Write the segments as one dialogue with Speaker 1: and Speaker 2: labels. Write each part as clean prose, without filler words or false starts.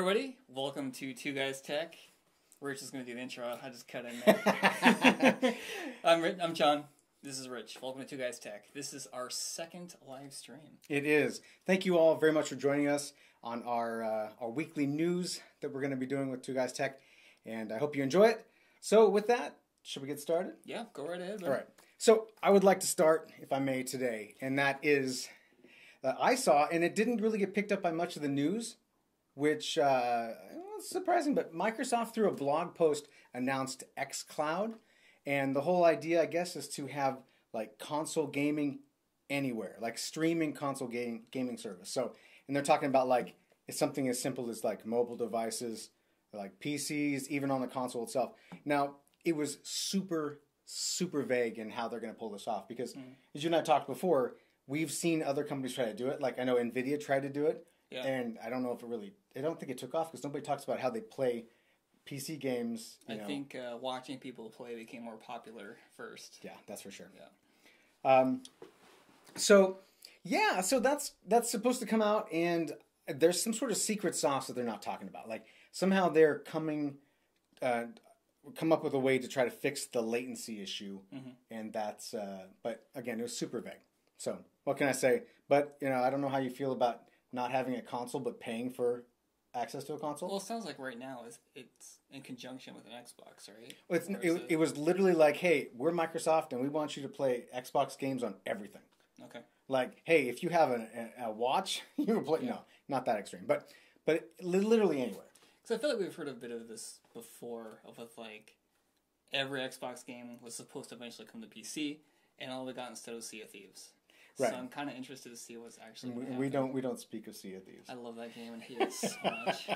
Speaker 1: everybody, welcome to Two Guys Tech. Rich is going to do the intro, I just cut in there. I'm John, this is Rich. Welcome to Two Guys Tech. This is our second live stream.
Speaker 2: It is. Thank you all very much for joining us on our weekly news that we're going to be doing with Two Guys Tech, and I hope you enjoy it. So with that, should we get started?
Speaker 1: Yeah, go right ahead.
Speaker 2: All right. So I would like to start, if I may, today, and that is that I saw, and it didn't really get picked up by much of the news, which was surprising, but Microsoft, through a blog post, announced xCloud, and the whole idea, I guess, is to have like console gaming anywhere, like streaming console gaming service. So, and they're talking about like it's something as simple as like mobile devices, like PCs, even on the console itself. Now, it was super vague in how they're going to pull this off because, as you and I talked before, we've seen other companies try to do it. Like I know Nvidia tried to do it, and I don't know if I don't think it took off because nobody talks about how they play PC games.
Speaker 1: I think watching people play became more popular first.
Speaker 2: Yeah, that's for sure.
Speaker 1: Yeah.
Speaker 2: So that's supposed to come out, and there's some sort of secret sauce that they're not talking about. Like somehow they're come up with a way to try to fix the latency issue, and that's. But again, it was super vague. So what can I say? But I don't know how you feel about not having a console but paying for access to a console.
Speaker 1: Well, it sounds like right now it's in conjunction with an Xbox, right?
Speaker 2: Well, it was literally like, hey, we're Microsoft and we want you to play Xbox games on everything.
Speaker 1: Okay. Like,
Speaker 2: hey, if you have a watch, you can play. Yeah. No, not that extreme, but literally anywhere.
Speaker 1: Because I feel like we've heard a bit of this before, with like every Xbox game was supposed to eventually come to PC, and all we got instead was Sea of Thieves. Right. So I'm kind of interested to see what's actually going to happen.
Speaker 2: We don't speak of Sea of Thieves.
Speaker 1: I love that game and hate it so much.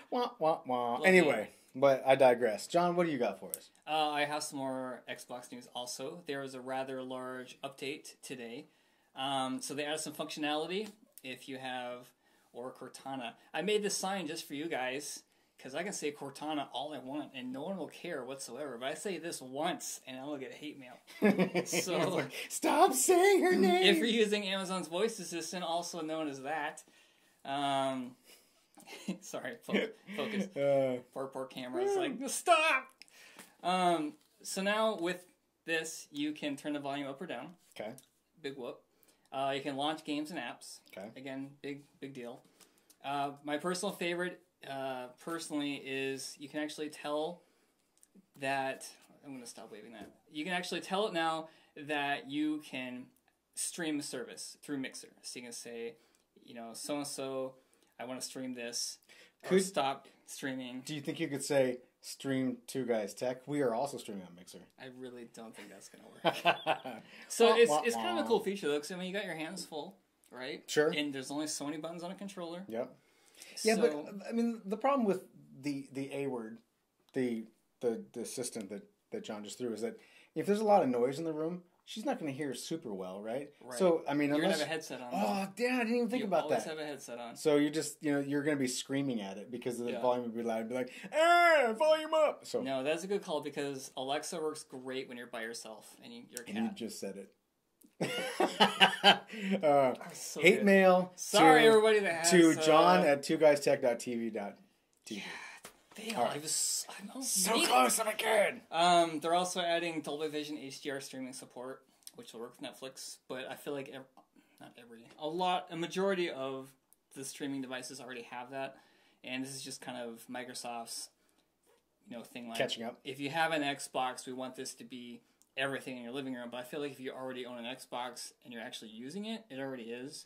Speaker 2: Wah, wah, wah. Anyway, but I digress. John, what do you got for us?
Speaker 1: I have some more Xbox news also. There was a rather large update today. So they added some functionality if you have, or Cortana. I made this sign just for you guys, because I can say Cortana all I want, and no one will care whatsoever. But I say this once, and I will get hate mail. So
Speaker 2: like, stop saying her name!
Speaker 1: If you're using Amazon's voice assistant, also known as that, sorry, focus. Poor camera's like, stop! So now with this, you can turn the volume up or down.
Speaker 2: Okay.
Speaker 1: Big whoop. You can launch games and apps.
Speaker 2: Okay.
Speaker 1: Again, big deal. My personal favorite, personally, is you can actually tell that. I'm going to stop waving that. You can actually tell it now that you can stream a service through Mixer. So you can say, so and so, I want to stream this. Or stop streaming.
Speaker 2: Do you think you could say stream Two Guys Tech? We are also streaming on Mixer.
Speaker 1: I really don't think that's going to work. So it's kind of a cool feature though, because you got your hands full, right?
Speaker 2: Sure.
Speaker 1: And there's only so many buttons on a controller.
Speaker 2: Yep. Yeah, but I mean, the problem with the A word, the assistant that John just threw, is that if there's a lot of noise in the room, she's not going to hear super well, right?
Speaker 1: Right.
Speaker 2: So I mean,
Speaker 1: you're gonna have a headset on.
Speaker 2: Oh, yeah, I didn't even think about that.
Speaker 1: You always have a headset on.
Speaker 2: So you just you're going to be screaming at it because the volume would be loud. It'd be like, volume up. So
Speaker 1: no, that's a good call because Alexa works great when you're by yourself and you're a cat.
Speaker 2: And you just said it.
Speaker 1: So
Speaker 2: hate
Speaker 1: good.
Speaker 2: mail.
Speaker 1: Sorry, everybody that has
Speaker 2: to John at twoguystech.tv.
Speaker 1: Yeah, they
Speaker 2: are.
Speaker 1: Right. I'm
Speaker 2: so close and I can.
Speaker 1: They're also adding Dolby Vision HDR streaming support, which will work with Netflix. But I feel like a majority of the streaming devices already have that, and this is just kind of Microsoft's thing like
Speaker 2: catching up.
Speaker 1: If you have an Xbox, we want this to be everything in your living room. But I feel like if you already own an Xbox and you're actually using it, it already is.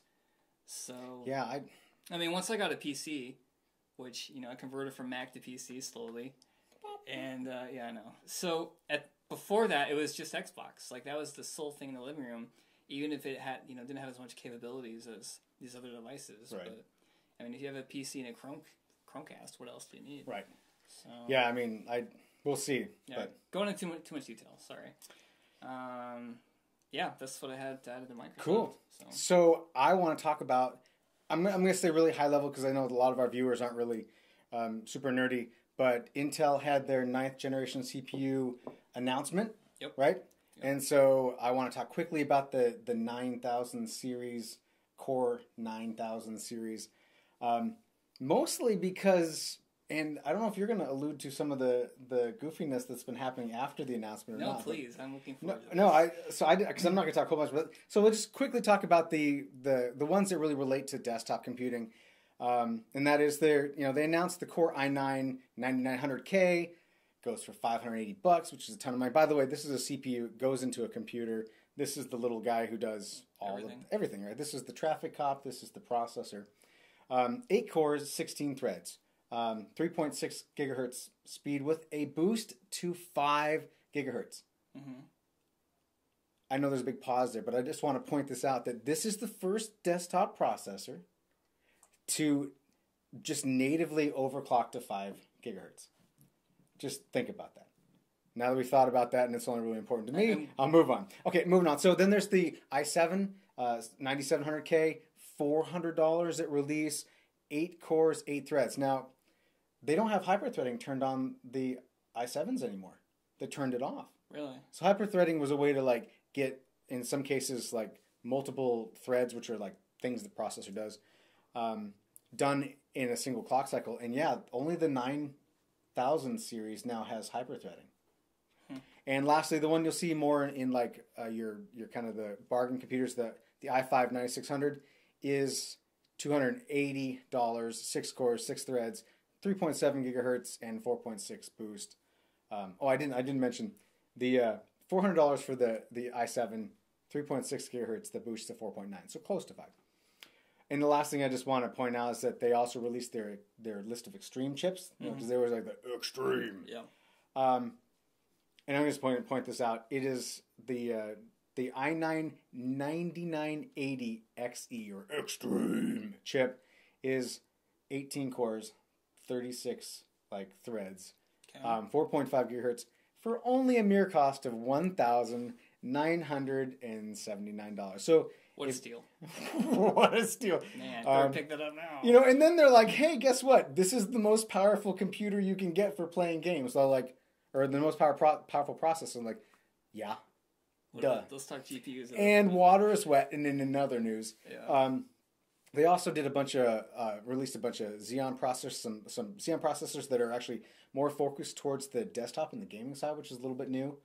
Speaker 1: So
Speaker 2: yeah,
Speaker 1: I mean, once I got a PC, which I converted from Mac to PC slowly, and I know. So before that, it was just Xbox. Like that was the sole thing in the living room, even if it had didn't have as much capabilities as these other devices.
Speaker 2: Right.
Speaker 1: But I mean, if you have a PC and a Chromecast, what else do you need?
Speaker 2: Right.
Speaker 1: So
Speaker 2: yeah, I mean, we'll see.
Speaker 1: Yeah,
Speaker 2: but
Speaker 1: going into too much detail. Sorry. Yeah, that's what I had to add to Microsoft.
Speaker 2: Cool. So I want to talk about. I'm going to stay really high level because I know a lot of our viewers aren't really super nerdy. But Intel had their 9th generation CPU announcement.
Speaker 1: Yep.
Speaker 2: Right. Yep. And so I want to talk quickly about the 9000 series, Core 9000 series. Mostly because, and I don't know if you're going to allude to some of the goofiness that's been happening after the announcement or not.
Speaker 1: No, please. I'm looking forward to this.
Speaker 2: Because I'm not going to talk a whole bunch, but so we'll just quickly talk about the ones that really relate to desktop computing. And that is they announced the Core i9 9900K, goes for $580, which is a ton of money. By the way, this is a CPU, goes into a computer. This is the little guy who does everything, right? This is the traffic cop. This is the processor. 8 cores, 16 threads, 3.6 gigahertz speed with a boost to 5 gigahertz.
Speaker 1: Mm-hmm.
Speaker 2: I know there's a big pause there, but I just want to point this out that this is the first desktop processor to just natively overclock to 5 gigahertz. Just think about that. Now that we've thought about that, and it's only really important to me, I'll move on. Okay, moving on. So then there's the i7 9700K, $400 at release, 8 cores, 8 threads. Now, they don't have hyperthreading turned on the i7s anymore. They turned it off.
Speaker 1: Really?
Speaker 2: So hyperthreading was a way to get, in some cases, multiple threads, which are things the processor does, done in a single clock cycle. And yeah, only the 9000 series now has hyperthreading. And lastly, the one you'll see more in your kind of the bargain computers, the i5 9600 is $280, 6 cores, 6 threads, 3.7 gigahertz, and 4.6 boost. I didn't mention the $400 for the i7, 3.6 gigahertz, the boost to 4.9, so close to 5. And the last thing I just want to point out is that they also released their list of extreme chips, because there was the extreme.
Speaker 1: Yeah.
Speaker 2: And I'm just point this out. It is the i9 9980 XE or extreme chip is 18 cores, 36 threads, 4.5 gigahertz for only a mere cost of $1,979. So
Speaker 1: what a steal!
Speaker 2: What a steal!
Speaker 1: Man, better pick that up now.
Speaker 2: And then they're like, "Hey, guess what? This is the most powerful computer you can get for playing games." So or the most powerful processor. I'm like, yeah, duh.
Speaker 1: Let's talk GPUs.
Speaker 2: And water is wet. And in another news,
Speaker 1: yeah.
Speaker 2: They also did released a bunch of Xeon processors, some Xeon processors that are actually more focused towards the desktop and the gaming side, which is a little bit new.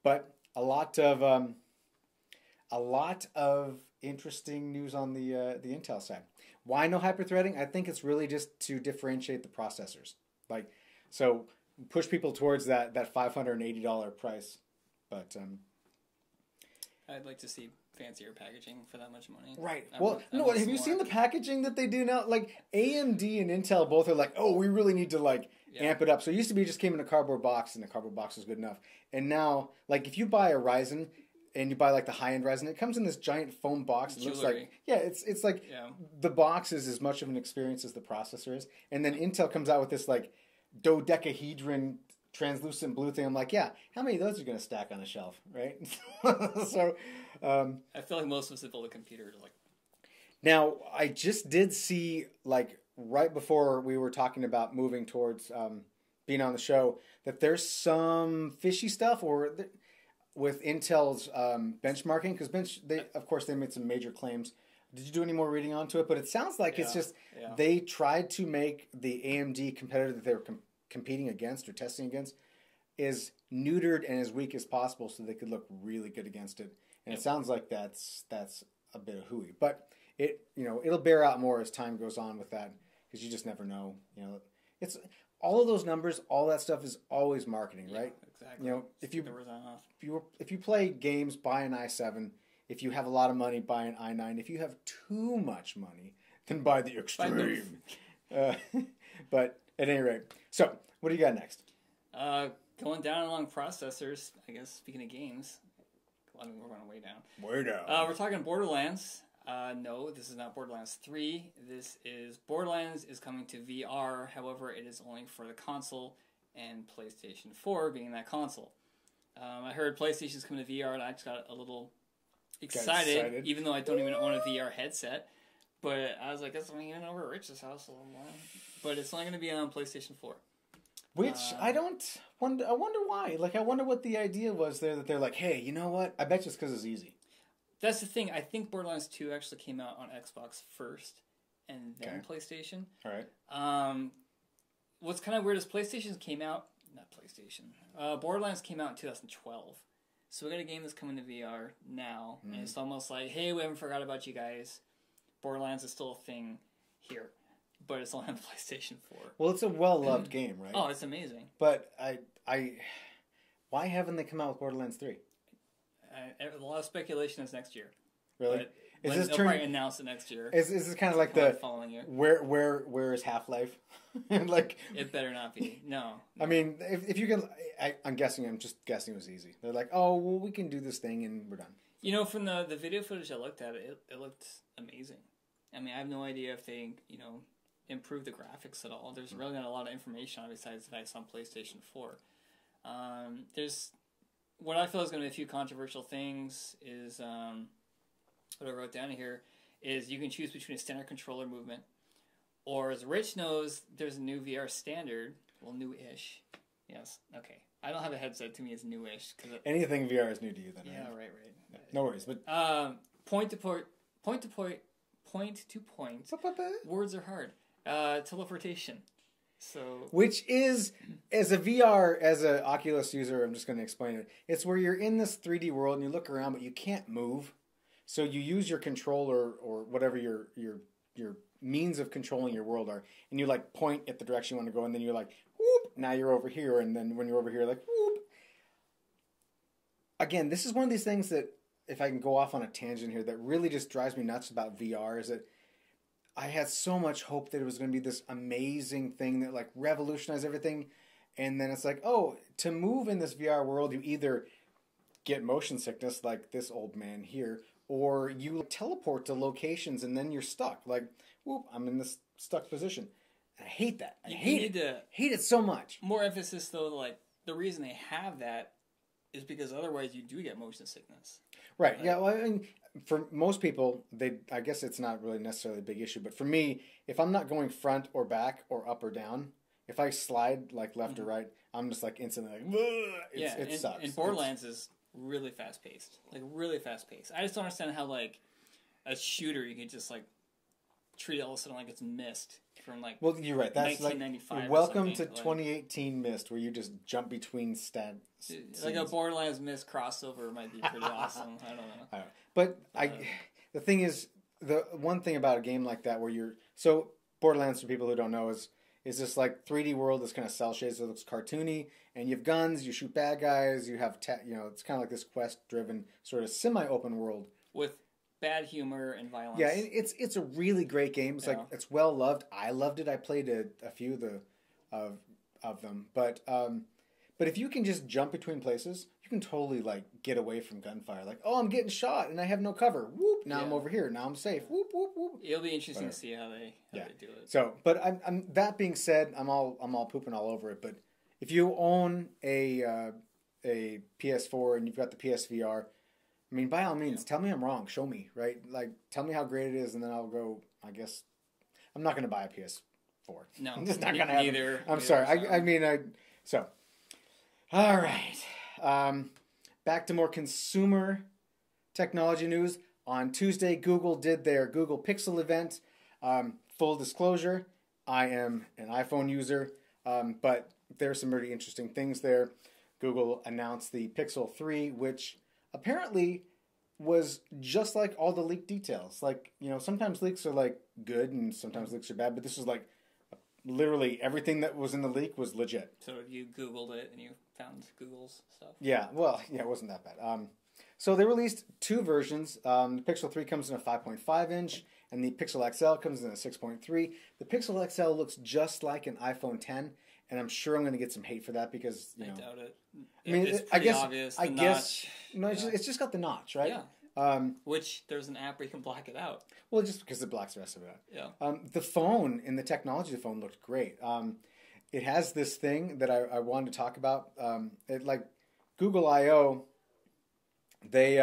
Speaker 2: But a lot of interesting news on the Intel side. Why no hyperthreading? I think it's really just to differentiate the processors. So push people towards that $580 price. But
Speaker 1: I'd like to see fancier packaging for that much money.
Speaker 2: Right. Have you seen the packaging that they do now? AMD and Intel both are oh, we really need to amp it up. So it used to be it just came in a cardboard box, and the cardboard box was good enough. And now, if you buy a Ryzen and you buy the high end Ryzen, it comes in this giant foam box. It looks it's the box is as much of an experience as the processor is. And then Intel comes out with this dodecahedron translucent blue thing. I'm how many of those are going to stack on a shelf, right? So
Speaker 1: I feel like most of us that build a computer
Speaker 2: Now, I just did see right before we were talking about moving towards being on the show that there's some fishy stuff with Intel's benchmarking, because they made some major claims. Did you do any more reading onto it? But it sounds like it's just they tried to make the AMD competitor that they were competing against or testing against is neutered and as weak as possible so they could look really good against it. And it sounds like that's a bit of hooey. But it'll bear out more as time goes on with that, because you just never know. It's all of those numbers, all that stuff is always marketing, right?
Speaker 1: Exactly.
Speaker 2: If you play games, buy an i7. If you have a lot of money, buy an i9. If you have too much money, then buy the extreme. But at any rate, so what do you got next?
Speaker 1: Going down along processors, I guess. Speaking of games, we're going way down.
Speaker 2: Way down.
Speaker 1: We're talking Borderlands. No, this is not Borderlands 3. Borderlands is coming to VR. However, it is only for the console and PlayStation 4 being that console. I heard PlayStation's coming to VR, and I just got a little excited, even though I don't even own a VR headset. But I was like, that's only over at Rich's house a little more. But it's only going to be on PlayStation 4.
Speaker 2: Which I wonder why. I wonder what the idea was there, that they're hey, you know what? I bet you it's because it's easy.
Speaker 1: That's the thing. I think Borderlands 2 actually came out on Xbox first, and then PlayStation.
Speaker 2: All right.
Speaker 1: What's kind of weird is Borderlands came out in 2012. So we got a game that's coming to VR now, and it's almost like, hey, we haven't forgot about you guys. Borderlands is still a thing here, but it's only on the PlayStation 4.
Speaker 2: Well, it's a well-loved game, right?
Speaker 1: Oh, it's amazing.
Speaker 2: But why haven't they come out with Borderlands 3?
Speaker 1: A lot of speculation is next year.
Speaker 2: Really?
Speaker 1: They'll probably announce it next year.
Speaker 2: Is this kind of like the
Speaker 1: following year?
Speaker 2: Where is Half-Life? Like,
Speaker 1: it better not be. No.
Speaker 2: I mean, if you can, I'm just guessing it was easy. They're like, oh, well, we can do this thing and we're done.
Speaker 1: You know, from the video footage I looked at, it looked amazing. I mean, I have no idea if they, improved the graphics at all. There's really not a lot of information on it besides the fact it's on PlayStation 4. There's what I feel is going to be a few controversial things is what I wrote down here is you can choose between a standard controller movement, or as Rich knows, there's a new VR standard. Well, new-ish. Yes. Okay. I don't have a headset. To me, it's new-ish.
Speaker 2: Anything VR is new to you, then.
Speaker 1: Yeah.
Speaker 2: Right?
Speaker 1: Right.
Speaker 2: No worries. But
Speaker 1: point to point. Words are hard. Teleportation. So,
Speaker 2: which is, as a Oculus user, I'm just going to explain it. It's where you're in this 3D world and you look around, but you can't move. So you use your controller or whatever your means of controlling your world are, and you like point at the direction you want to go, and then you're like, whoop, now you're over here, and then when you're over here, like, whoop. Again, this is one of these things that, if I can go off on a tangent here, that really just drives me nuts about VR, is that I had so much hope that it was going to be this amazing thing that like revolutionized everything, and then it's like, oh, to move in this VR world, you either get motion sickness like this old man here, or you teleport to locations and then you're stuck. Like, whoop, I'm in this stuck position. I hate that. I hate it so much.
Speaker 1: More emphasis, though, like, the reason they have that is because otherwise you do get motion sickness.
Speaker 2: Right. Like, yeah, well, I mean, for most people, I guess it's not really necessarily a big issue. But for me, if I'm not going front or back or up or down, if I slide like left or right, I'm just like instantly like, it sucks.
Speaker 1: And Borderlands is really fast paced. Like, really fast paced. I just don't understand how, like, a shooter, you can just, like, treat it all of a sudden like it's Myst from, like,
Speaker 2: well, you're right. That's
Speaker 1: 1995
Speaker 2: like, welcome to 2018 Myst, where you just jump between scenes.
Speaker 1: Like a Borderlands Myst crossover might be pretty awesome. I don't know.
Speaker 2: But the thing is, the one thing about a game like that where so Borderlands, for people who don't know, is this like 3D world that's kind of cel shades. It looks cartoony, and you have guns, you shoot bad guys, you have it's kind of like this quest-driven sort of semi-open world
Speaker 1: with bad humor and violence.
Speaker 2: Yeah, it's a really great game. It's like it's well loved. I loved it. I played a few of them, but if you can just jump between places, you can totally like get away from gunfire. Like, oh, I'm getting shot and I have no cover. Whoop! Now I'm over here. Now I'm safe. Whoop whoop whoop.
Speaker 1: It'll be interesting to see how they do it.
Speaker 2: So, but I'm that being said, I'm all pooping all over it. But if you own a PS4 and you've got the PSVR, I mean, by all means, tell me I'm wrong. Show me, right? Like, tell me how great it is, and then I'll go. I guess I'm not going to buy a PS4.
Speaker 1: No,
Speaker 2: I'm just not going to have
Speaker 1: either.
Speaker 2: I'm sorry. So. All right. Back to more consumer technology news. On Tuesday, Google did their Google Pixel event. Full disclosure, I am an iPhone user, but there are some really interesting things there. Google announced the Pixel 3, which apparently was just like all the leaked details. Like, sometimes leaks are like good and sometimes leaks are bad, but this was like literally everything that was in the leak was legit.
Speaker 1: So you Googled it and you found Google's stuff?
Speaker 2: Yeah, well, it wasn't that bad. So they released two versions. The Pixel 3 comes in a 5.5 inch, and the Pixel XL comes in a 6.3. The Pixel XL looks just like an iPhone 10, and I'm sure I'm going to get some hate for that because,
Speaker 1: I doubt it.
Speaker 2: I mean,
Speaker 1: it's pretty obvious.
Speaker 2: No, it's just got the notch, right?
Speaker 1: Yeah. Which there's an app where you can black it out.
Speaker 2: Well, just because it blocks the rest of it
Speaker 1: out.
Speaker 2: Yeah. The phone and the technology of the phone looked great. It has this thing that I wanted to talk about. Like Google I/O, they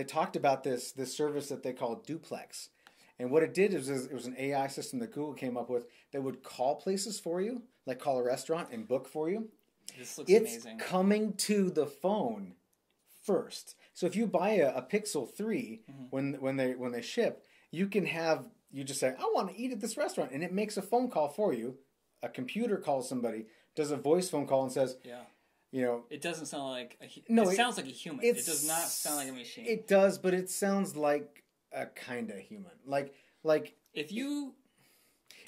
Speaker 2: talked about this service that they call Duplex, and what it did is it was an AI system that Google came up with that would call places for you, like call a restaurant and book for you.
Speaker 1: This looks amazing.
Speaker 2: It's coming to the phone first. So if you buy a Pixel 3 when they ship, you just say, I want to eat at this restaurant, and it makes a phone call for you. A computer calls somebody, does a voice phone call, and says,
Speaker 1: it doesn't sound like
Speaker 2: it
Speaker 1: sounds like a human. It does not sound like a machine.
Speaker 2: It does, but it sounds like a kind of human. Like
Speaker 1: if you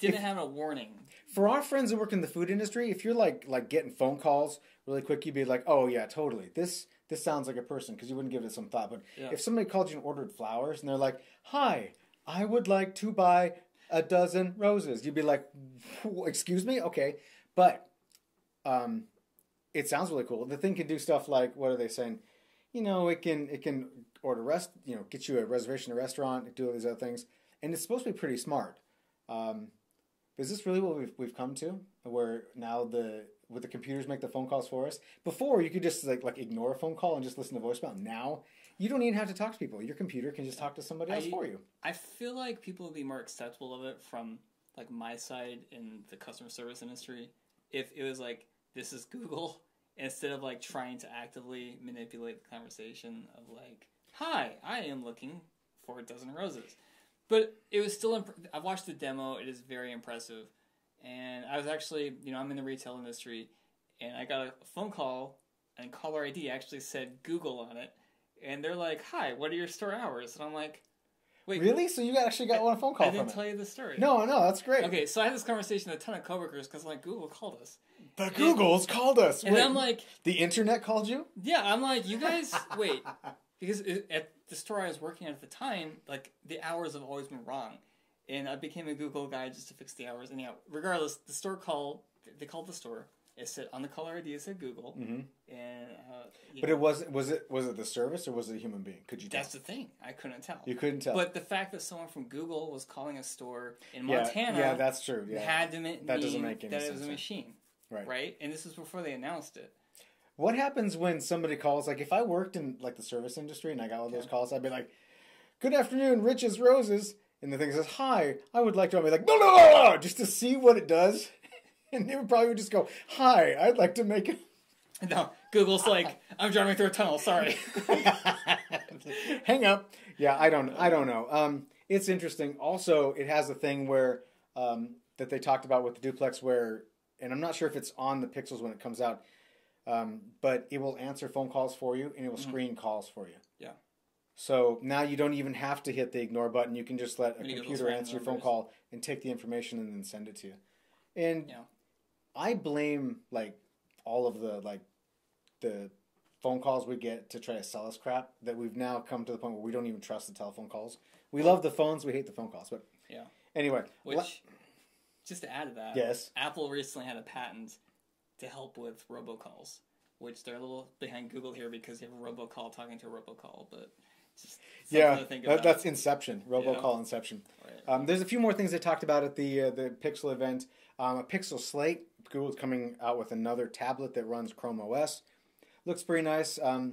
Speaker 1: didn't have a warning.
Speaker 2: For our friends that work in the food industry, if you're like getting phone calls really quick, you'd be like, oh yeah, totally. This sounds like a person, because you wouldn't give it some thought. But if somebody called you and ordered flowers, and they're like, hi, I would like to buy a dozen roses, you'd be like, excuse me? Okay. But it sounds really cool. The thing can do stuff like, what are they saying? It can order get you a reservation at a restaurant, do all these other things. And it's supposed to be pretty smart. Is this really what we've come to? Where now would the computers make the phone calls for us? Before, you could just like ignore a phone call and just listen to voicemail. Now, you don't even have to talk to people. Your computer can just talk to somebody else for you.
Speaker 1: I feel like people would be more acceptable of it from like my side in the customer service industry if it was like, this is Google, instead of like trying to actively manipulate the conversation of like, hi, I am looking for a dozen roses. But it was still, I watched the demo, it is very impressive. And I was actually, I'm in the retail industry, and I got a phone call, and caller ID actually said Google on it. And they're like, hi, what are your store hours? And I'm like, wait.
Speaker 2: Really? So you actually got one phone call from it?
Speaker 1: I didn't tell you the story.
Speaker 2: No, that's great.
Speaker 1: Okay, so I had this conversation with a ton of coworkers, because like, Google called us.
Speaker 2: The Googles called us.
Speaker 1: And I'm like...
Speaker 2: The internet called you?
Speaker 1: Yeah, I'm like, you guys, wait. Because at the store I was working at the time, like, the hours have always been wrong. And I became a Google guy just to fix the hours. And regardless, the store they called the store. It said, on the caller ID, it said Google. Mm-hmm. And,
Speaker 2: but it was it the service, or was it a human being? Could you tell?
Speaker 1: That's the thing. I couldn't tell.
Speaker 2: You couldn't tell.
Speaker 1: But the fact that someone from Google was calling a store in Montana.
Speaker 2: Yeah, that's true. Yeah.
Speaker 1: Had to mean
Speaker 2: that doesn't make any
Speaker 1: that
Speaker 2: sense.
Speaker 1: it was a machine. Right? And this was before they announced it.
Speaker 2: What happens when somebody calls? Like, if I worked in like the service industry and I got all those calls, I'd be like, "Good afternoon, Rich's Roses," and the thing says, "Hi, I would like to." I'd be like, "No," just to see what it does, and they would just go, "Hi, I'd like to make it."
Speaker 1: No, Google's like, "I'm driving through a tunnel. Sorry."
Speaker 2: Hang up. Yeah, I don't know. It's interesting. Also, it has a thing where that they talked about with the duplex where. And I'm not sure if it's on the Pixels when it comes out, but it will answer phone calls for you, and it will screen calls for you.
Speaker 1: Yeah.
Speaker 2: So now you don't even have to hit the ignore button. You can just let a computer answer your phone call and take the information and then send it to you. And I blame like all of the phone calls we get to try to sell us crap that we've now come to the point where we don't even trust the telephone calls. We love the phones, we hate the phone calls. But anyway,
Speaker 1: just to add to that,
Speaker 2: yes.
Speaker 1: Apple recently had a patent to help with robocalls, which they're a little behind Google here because you have a robocall talking to a robocall, but just something to think about.
Speaker 2: That's Inception, robocall Inception. Right. There's a few more things they talked about at the Pixel event. A Pixel Slate, Google's coming out with another tablet that runs Chrome OS. Looks pretty nice. I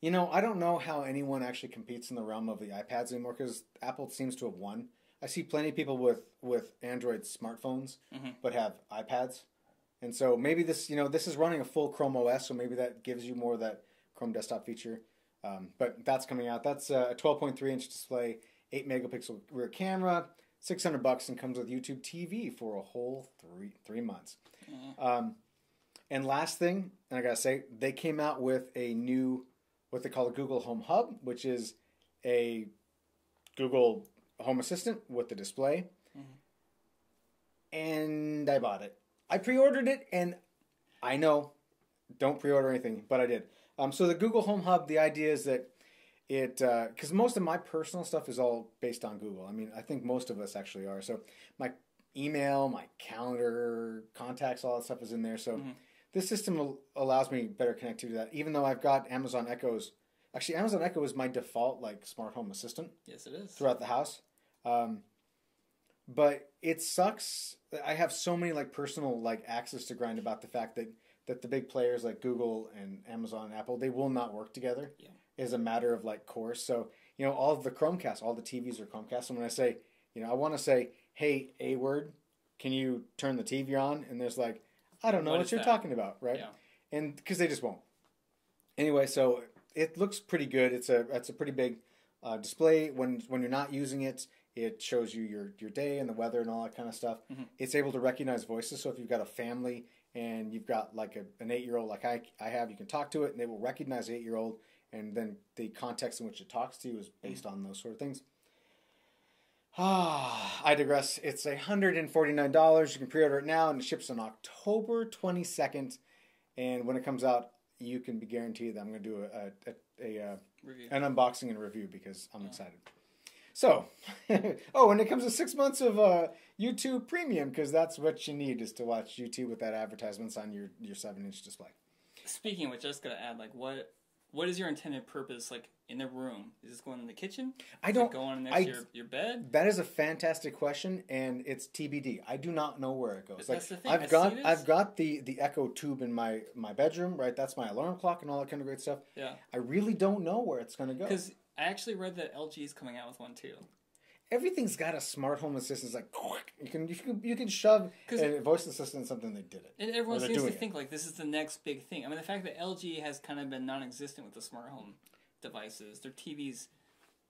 Speaker 2: don't know how anyone actually competes in the realm of the iPads anymore because Apple seems to have won. I see plenty of people with Android smartphones, but have iPads, and so maybe this is running a full Chrome OS, so maybe that gives you more of that Chrome desktop feature. But that's coming out. That's a 12.3-inch display, 8-megapixel rear camera, $600, and comes with YouTube TV for a whole three months. And last thing, and I gotta say, they came out with a new what they call a Google Home Hub, which is a Google Home Assistant with the display, and I bought it. I pre-ordered it, and I know, don't pre-order anything, but I did. So the Google Home Hub, the idea is that it, because most of my personal stuff is all based on Google. I mean, I think most of us actually are. So my email, my calendar, contacts, all that stuff is in there. So this system allows me better connectivity to that, even though I've got Amazon Echoes. Actually, Amazon Echo is my default smart home assistant.
Speaker 1: Yes, it is. Throughout
Speaker 2: the house. But it sucks. I have so many personal axes to grind about the fact that the big players like Google and Amazon and Apple, they will not work together as a matter of course. So, all of the Chromecast, all the TVs are Chromecast. And when I say, I want to say, hey, A-word, can you turn the TV on? And there's I don't know what you're talking about, right? Yeah. And because they just won't. Anyway, so it looks pretty good. It's a pretty big display when you're not using it. It shows you your day and the weather and all that kind of stuff. Mm-hmm. It's able to recognize voices. So if you've got a family and you've got like an 8-year-old like I have, you can talk to it and they will recognize the 8-year-old. And then the context in which it talks to you is based on those sort of things. I digress. It's $149. You can pre-order it now and it ships on October 22nd. And when it comes out, you can be guaranteed that I'm going to do an unboxing and review because I'm excited. So, and it comes with 6 months of YouTube Premium because that's what you need is to watch YouTube without advertisements on your 7-inch display.
Speaker 1: Speaking of which, I was going to add, like, what is your intended purpose, like, in the room? Is this going in the kitchen? Is it going next to your bed?
Speaker 2: That is a fantastic question, and it's TBD. I do not know where it goes.
Speaker 1: But that's the thing.
Speaker 2: I've got the Echo tube in my bedroom, right? That's my alarm clock and all that kind of great stuff.
Speaker 1: Yeah.
Speaker 2: I really don't know where it's going to go.
Speaker 1: Because I actually read that LG is coming out with one too.
Speaker 2: Everything's got a smart home assistant. It's like you can shove a voice assistant in something. They did it,
Speaker 1: and everyone seems to think like this is the next big thing. I mean, the fact that LG has kind of been non-existent with the smart home devices, their TVs,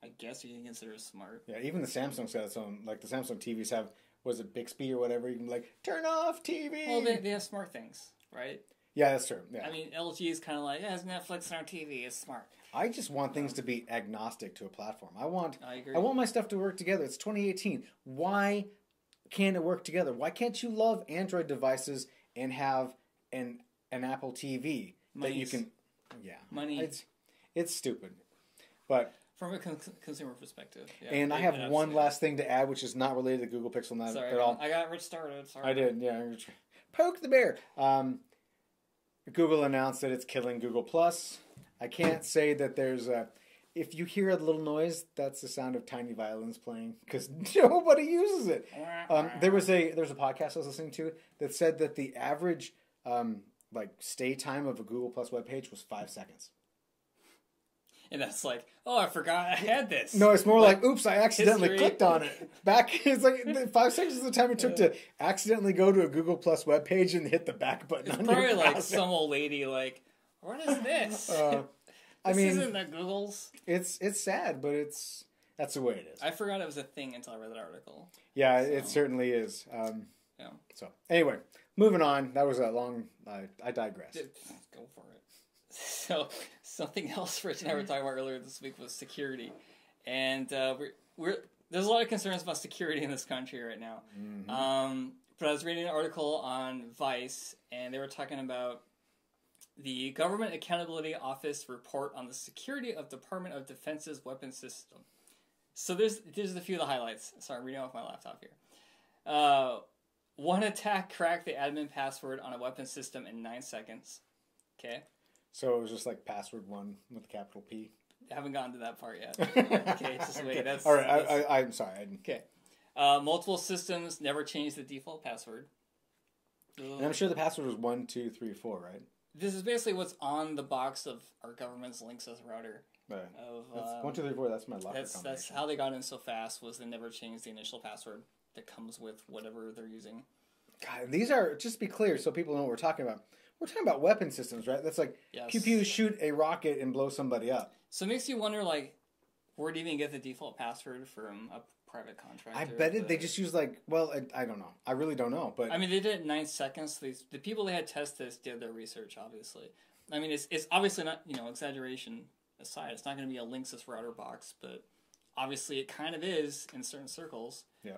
Speaker 1: I guess you can consider smart.
Speaker 2: Yeah, even the Samsung's got its own. Like the Samsung TVs have, was it Bixby or whatever? You can be like turn off TV.
Speaker 1: Well, they have smart things, right?
Speaker 2: Yeah, that's true. Yeah.
Speaker 1: I mean, LG is kind of like, it's Netflix on our TV. It's smart.
Speaker 2: I just want things to be agnostic to a platform.
Speaker 1: I agree.
Speaker 2: I want my stuff to work together. It's 2018. Why can't it work together? Why can't you love Android devices and have an Apple TV that you can? Yeah,
Speaker 1: money.
Speaker 2: It's stupid, but
Speaker 1: from a consumer perspective. Yeah,
Speaker 2: and I have one last thing to add, which is not related to Google Pixel at all.
Speaker 1: I got rich started. Sorry.
Speaker 2: I did. Yeah, poke the bear. Google announced that it's killing Google Plus. I can't say that there's a... If you hear a little noise, that's the sound of tiny violins playing because nobody uses it. There was a podcast I was listening to that said that the average stay time of a Google Plus webpage was 5 seconds.
Speaker 1: And that's like, oh, I forgot I had this.
Speaker 2: No, it's more like, oops, I accidentally clicked on it. It's like 5 seconds is the time it took to accidentally go to a Google Plus webpage and hit the back button.
Speaker 1: It's probably like some old lady like, what is this? This isn't the Google's.
Speaker 2: It's sad, but that's the way it is.
Speaker 1: I forgot it was a thing until I read that article.
Speaker 2: Yeah, it certainly is.
Speaker 1: Yeah.
Speaker 2: So anyway, moving on. That was a long. I digress.
Speaker 1: Go for it. So something else Rich and I were talking about earlier this week was security, and there's a lot of concerns about security in this country right now. Mm-hmm. But I was reading an article on Vice, and they were talking about the Government Accountability Office report on the security of Department of Defense's weapons system. So there's a few of the highlights. Sorry, I'm reading off my laptop here. One attack cracked the admin password on a weapons system in 9 seconds. Okay.
Speaker 2: So it was just like password 1 with a capital P.
Speaker 1: I haven't gotten to that part yet. Okay, just wait.
Speaker 2: Okay. All right, I'm sorry.
Speaker 1: Okay. Multiple systems never changed the default password.
Speaker 2: And I'm sure the password was 1, 2, 3, 4, right?
Speaker 1: This is basically what's on the box of our government's Linksys router.
Speaker 2: Right. That's 1, 2, 3, 4. That's my locker combination.
Speaker 1: That's how they got in so fast. Was they never changed the initial password that comes with whatever they're using.
Speaker 2: God, these are, just to be clear, so people know what we're talking about. We're talking about weapon systems, right? That's like pew pew, shoot a rocket and blow somebody up. So
Speaker 1: it makes you wonder, like, where do you even get the default password from a private contractor?
Speaker 2: I bet they just use I don't know. I really don't know. But
Speaker 1: I mean, they did it in 9 seconds. The people they had test this did their research, obviously. I mean, it's obviously not, exaggeration aside, it's not going to be a Linksys router box, but obviously it kind of is in certain circles.
Speaker 2: Yeah.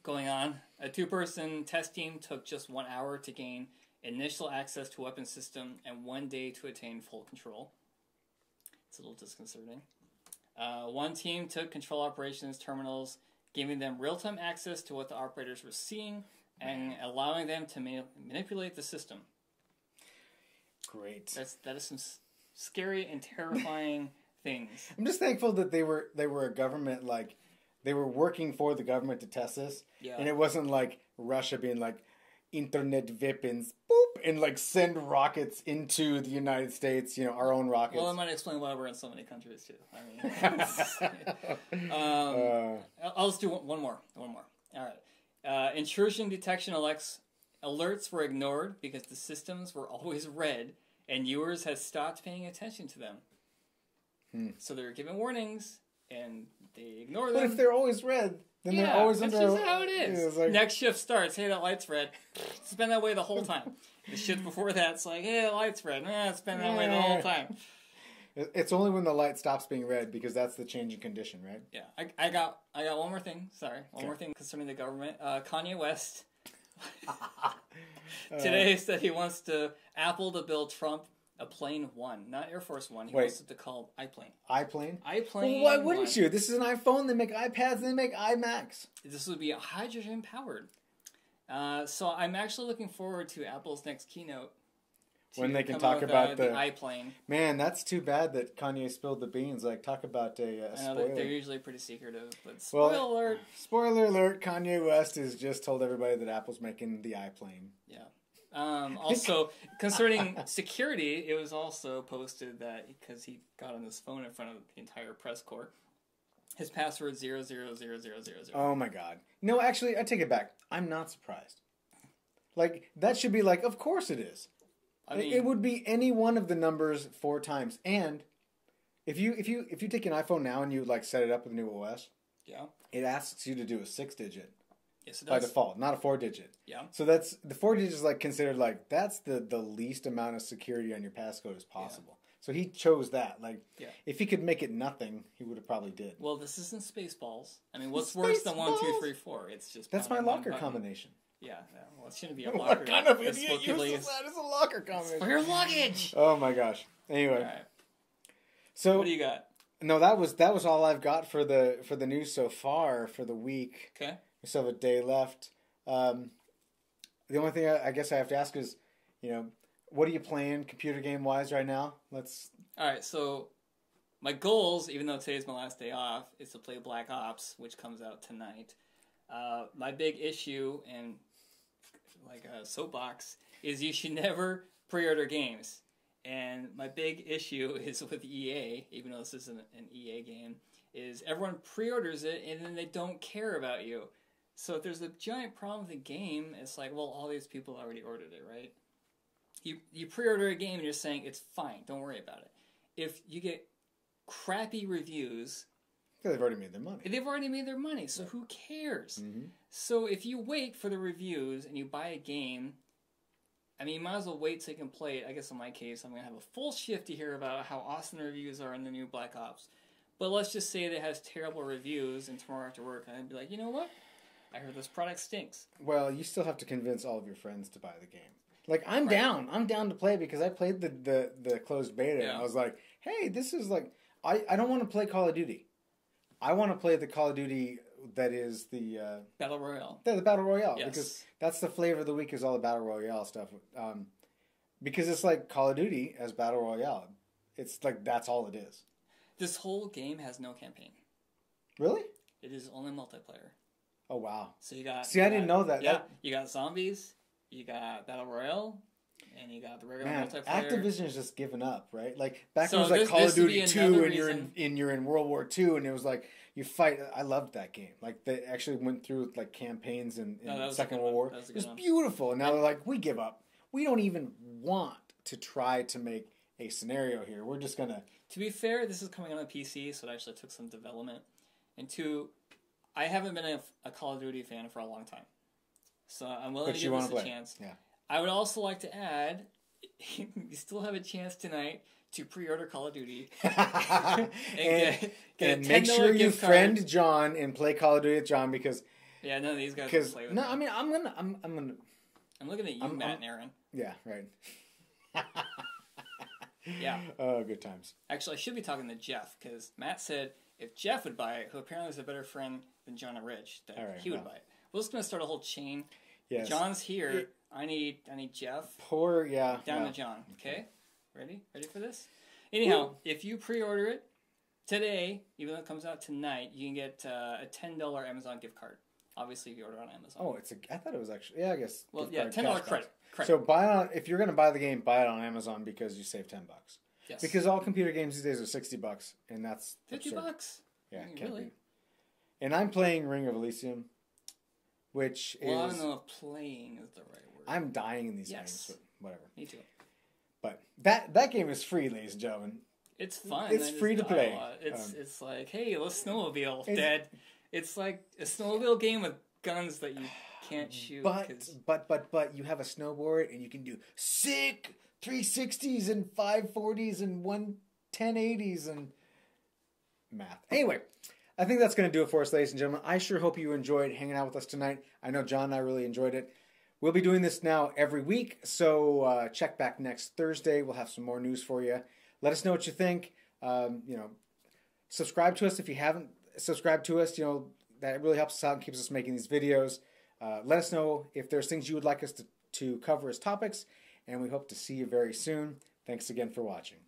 Speaker 1: Going on, a 2-person test team took just 1 hour to gain initial access to a weapon system and 1 day to attain full control. It's a little disconcerting. One team took control operations terminals, giving them real-time access to what the operators were seeing and allowing them to manipulate the system.
Speaker 2: Great.
Speaker 1: That is some scary and terrifying things.
Speaker 2: I'm just thankful that they were a government, like, they were working for the government to test this.
Speaker 1: Yeah.
Speaker 2: And it wasn't like Russia being like, internet weapons, boop, and like send rockets into the United States, our own rockets.
Speaker 1: Well, that might explain why we're in so many countries too. I mean, I'll just do one more. All right. Intrusion detection alerts were ignored because the systems were always red and viewers had stopped paying attention to them. So they're given warnings, and they ignore them.
Speaker 2: But if they're always red, then they're always
Speaker 1: that's
Speaker 2: under...
Speaker 1: just how it is.
Speaker 2: Like...
Speaker 1: Next shift starts, hey, that light's red. It's been that way the whole time. The shift before that, it's like, hey, the light's red. It's been that way the whole time.
Speaker 2: It's only when the light stops being red, because that's the changing condition, right?
Speaker 1: Yeah, I got one more thing. Sorry, one more thing concerning the government. Kanye West today said he wants Apple to build Trump a plane 1, not Air Force 1. He wants it to call iPlane.
Speaker 2: iPlane?
Speaker 1: iPlane.
Speaker 2: Well, why wouldn't you? This is an iPhone. They make iPads. They make iMacs.
Speaker 1: This would be hydrogen powered. So I'm actually looking forward to Apple's next keynote.
Speaker 2: When they can talk about the
Speaker 1: iPlane.
Speaker 2: Man, that's too bad that Kanye spilled the beans. Like, talk about a
Speaker 1: I know
Speaker 2: spoiler.
Speaker 1: they're usually pretty secretive, but spoiler alert.
Speaker 2: Spoiler alert, Kanye West has just told everybody that Apple's making the iPlane.
Speaker 1: Yeah. Also, concerning security, it was also posted that because he got on his phone in front of the entire press corps, his password 0000000.
Speaker 2: Oh my god. No, actually, I take it back. I'm not surprised. Like, that should be like, of course it is. I mean, it would be any one of the numbers 4 times. And if you take an iPhone now and you like set it up with a new OS, it asks you to do a 6-digit.
Speaker 1: Yes, it does.
Speaker 2: By default, not a 4-digit.
Speaker 1: Yeah.
Speaker 2: So that's the 4-digit is like considered like that's the least amount of security on your passcode as possible. Yeah. So he chose that. Like, if he could make it nothing, he would have probably did.
Speaker 1: Well, this isn't Spaceballs. I mean, what's worse than 1, 2, 3, 4? It's just
Speaker 2: that's my locker combination.
Speaker 1: Yeah, well, it shouldn't be a locker.
Speaker 2: What kind of idiot uses that as a locker combination?
Speaker 1: For your luggage!
Speaker 2: Oh my gosh. Anyway. All right. So
Speaker 1: what do you got?
Speaker 2: No, that was all I've got for the news so far for the week.
Speaker 1: Okay.
Speaker 2: We still have a day left. The only thing I guess I have to ask is, what are you playing computer game wise right now? All
Speaker 1: right, so my goals, even though today's my last day off, is to play Black Ops, which comes out tonight. My big issue and like a soapbox is you should never pre-order games. And my big issue is with EA, even though this isn't an EA game, is everyone pre-orders it and then they don't care about you. So if there's a giant problem with the game, it's like, well, all these people already ordered it, right? You pre-order a game and you're saying, it's fine, don't worry about it. If you get crappy reviews...
Speaker 2: They've already made their money.
Speaker 1: They've already made their money, so who cares? Mm-hmm. So if you wait for the reviews and you buy a game, I mean, you might as well wait so you can play it. I guess in my case, I'm going to have a full shift to hear about how awesome the reviews are in the new Black Ops. But let's just say that it has terrible reviews, and tomorrow after work, I'd be like, you know what? I heard this product stinks.
Speaker 2: Well, you still have to convince all of your friends to buy the game. Like, I'm down. I'm down to play because I played the closed beta, and I was like, hey, this is like... I don't want to play Call of Duty. I want to play the Call of Duty that is the...
Speaker 1: Battle Royale.
Speaker 2: Yeah, the Battle Royale.
Speaker 1: Yes.
Speaker 2: Because that's the flavor of the week is all the Battle Royale stuff. Because it's like Call of Duty as Battle Royale. It's like, that's all it is.
Speaker 1: This whole game has no campaign.
Speaker 2: Really?
Speaker 1: It is only multiplayer.
Speaker 2: Oh, wow.
Speaker 1: So you got...
Speaker 2: See, I didn't know that.
Speaker 1: Yeah, you got zombies, you got Battle Royale, and you got the regular multiplayer.
Speaker 2: Activision is just giving up, right? Like, back when it was like Call of Duty 2 and you're in World War II and it was like, you fight... I loved that game. Like, they actually went through like campaigns in Second World War. It was beautiful. And now they're like, we give up. We don't even want to try to make a scenario here. We're just going to...
Speaker 1: To be fair, this is coming on PC, so it actually took some development. And 2, I haven't been a Call of Duty fan for a long time. So I'm willing to give this a chance. Yeah. I would also like to add, you still have a chance tonight to pre-order Call of Duty. and
Speaker 2: get make sure you friend John and play Call of Duty with John because...
Speaker 1: Yeah, none of these guys can play with me.
Speaker 2: I mean, I'm gonna...
Speaker 1: I'm looking at you, Matt and Aaron.
Speaker 2: Yeah, right.
Speaker 1: Yeah.
Speaker 2: Oh, good times.
Speaker 1: Actually, I should be talking to Jeff, because Matt said if Jeff would buy it, who apparently is a better friend than John and Rich, that he would buy it. We're just going to start a whole chain. Yes. John's here. I need Jeff. Down to John. Okay? Ready? Ready for this? Anyhow, if you pre-order it today, even though it comes out tonight, you can get a $10 Amazon gift card. Obviously, if you order on Amazon.
Speaker 2: Oh, I thought it was actually... Yeah, I guess...
Speaker 1: Well, yeah, $10 credit.
Speaker 2: So if you're going to buy the game, buy it on Amazon because you save $10.
Speaker 1: Yes.
Speaker 2: Because all computer games these days are $60, and that's
Speaker 1: $50.
Speaker 2: Yeah,
Speaker 1: I mean, really.
Speaker 2: And I'm playing Ring of Elysium, which is...
Speaker 1: Well, I don't know if playing is the right word.
Speaker 2: I'm dying in these games, but whatever.
Speaker 1: Me too.
Speaker 2: But that game is free, ladies and gentlemen.
Speaker 1: It's fun.
Speaker 2: It's free to play.
Speaker 1: It's like, hey, let's snowmobile, Dad. It's like a snowmobile game with guns that you can't shoot.
Speaker 2: But you have a snowboard and you can do sick 360s and 540s and 1080s and math. Anyway, I think that's going to do it for us, ladies and gentlemen. I sure hope you enjoyed hanging out with us tonight. I know John and I really enjoyed it. We'll be doing this now every week, so check back next Thursday. We'll have some more news for you. Let us know what you think. Subscribe to us if you haven't subscribed to us. That really helps us out and keeps us making these videos. Let us know if there's things you would like us to cover as topics, and we hope to see you very soon. Thanks again for watching.